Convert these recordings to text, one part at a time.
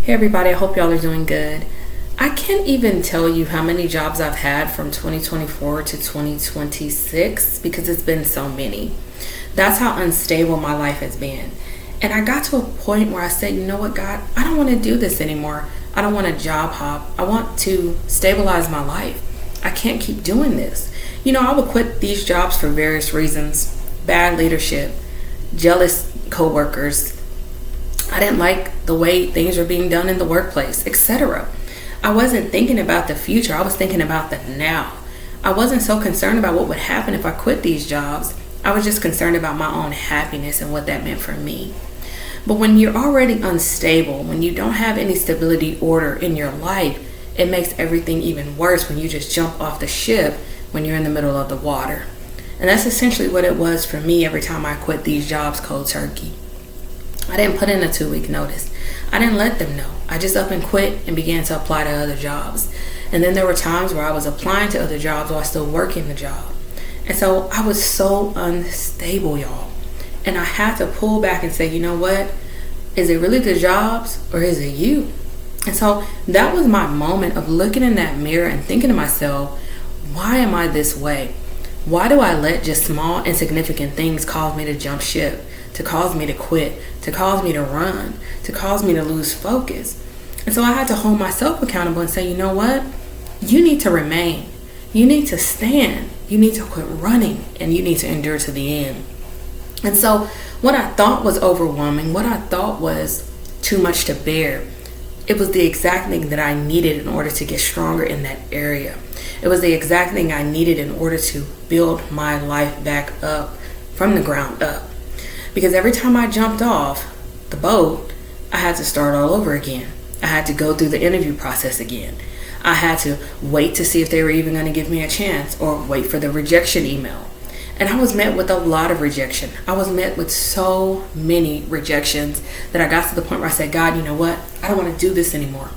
Hey everybody, I hope y'all are doing good. I can't even tell you how many jobs I've had from 2024 to 2026 because it's been so many. That's how unstable my life has been. And I got to a point where I said, you know what, God, I don't want to do this anymore. I don't want to job hop. I want to stabilize my life. I can't keep doing this. I would quit these jobs for various reasons: bad leadership, jealous coworkers. I didn't like the way things were being done in the workplace, etc. I wasn't thinking about the future. I was thinking about the now. I wasn't so concerned about what would happen if I quit these jobs. I was just concerned about my own happiness and what that meant for me. But when you're already unstable, when you don't have any stability order in your life, it makes everything even worse when you just jump off the ship when you're in the middle of the water. And that's essentially what it was for me every time I quit these jobs cold turkey. I didn't put in a 2-week notice. I didn't let them know. I just up and quit and began to apply to other jobs. And then there were times where I was applying to other jobs while still working the job. And so I was so unstable, y'all. And I had to pull back and say, you know what? Is it really the jobs or is it you? And so that was my moment of looking in that mirror and thinking to myself, why am I this way? Why do I let just small, insignificant things cause me to jump ship, to cause me to quit, to cause me to run, to cause me to lose focus? And so I had to hold myself accountable and say, you know what? You need to remain. You need to stand. You need to quit running, and you need to endure to the end. And so what I thought was overwhelming, what I thought was too much to bear, it was the exact thing that I needed in order to get stronger in that area. It was the exact thing I needed in order to build my life back up from the ground up. Because every time I jumped off the boat, I had to start all over again. I had to go through the interview process again. I had to wait to see if they were even going to give me a chance, or wait for the rejection email. And I was met with a lot of rejection. I was met with so many rejections that I got to the point where I said, God, you know what? I don't want to do this anymore.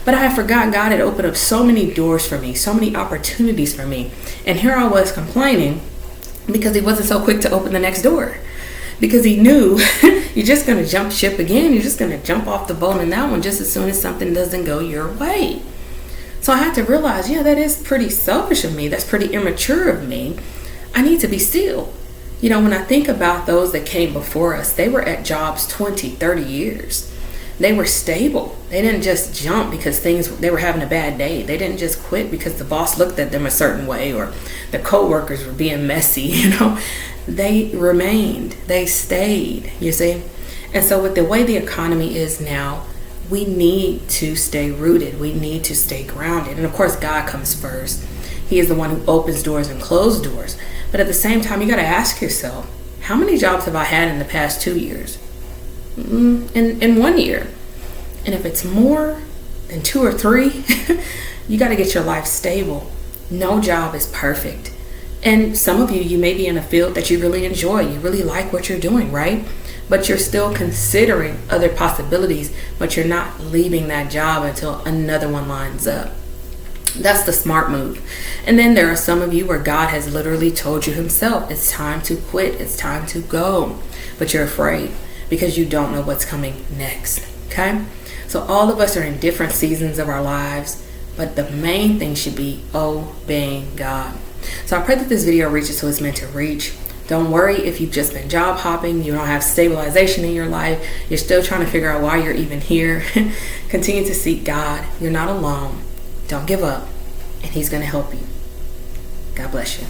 But I had forgotten God had opened up so many doors for me, so many opportunities for me. And here I was complaining because he wasn't so quick to open the next door. Because he knew you're just going to jump ship again. You're just going to jump off the boat in that one just as soon as something doesn't go your way. So I had to realize, that is pretty selfish of me. That's pretty immature of me. I need to be still. When I think about those that came before us, they were at jobs 20, 30 years. They were stable. They didn't just jump because they were having a bad day. They didn't just quit because the boss looked at them a certain way or the coworkers were being messy, They remained. They stayed, you see? And so with the way the economy is now, we need to stay rooted. We need to stay grounded. And of course, God comes first. He is the one who opens doors and closes doors. But at the same time, you got to ask yourself, how many jobs have I had in the past 2 years? In 1 year. And if it's more than 2 or 3, you got to get your life stable. No job is perfect. And some of you may be in a field that you really enjoy. You really like what you're doing, right? But you're still considering other possibilities, but you're not leaving that job until another one lines up. That's the smart move. And then there are some of you where God has literally told you himself, it's time to quit, it's time to go. But you're afraid because you don't know what's coming next, okay? So all of us are in different seasons of our lives, but the main thing should be obeying God. So I pray that this video reaches who it's meant to reach. Don't worry if you've just been job hopping, you don't have stabilization in your life, you're still trying to figure out why you're even here. Continue to seek God. You're not alone. Don't give up, and he's going to help you. God bless you.